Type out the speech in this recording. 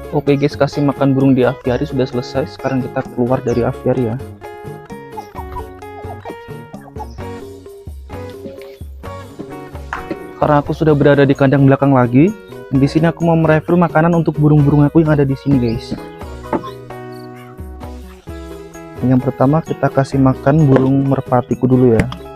Oke guys, kasih makan burung di aviary sudah selesai. Sekarang kita keluar dari aviary ya. Karena aku sudah berada di kandang belakang lagi, di sini aku mau merefill makanan untuk burung-burung aku yang ada di sini guys. Yang pertama kita kasih makan burung merpatiku dulu ya.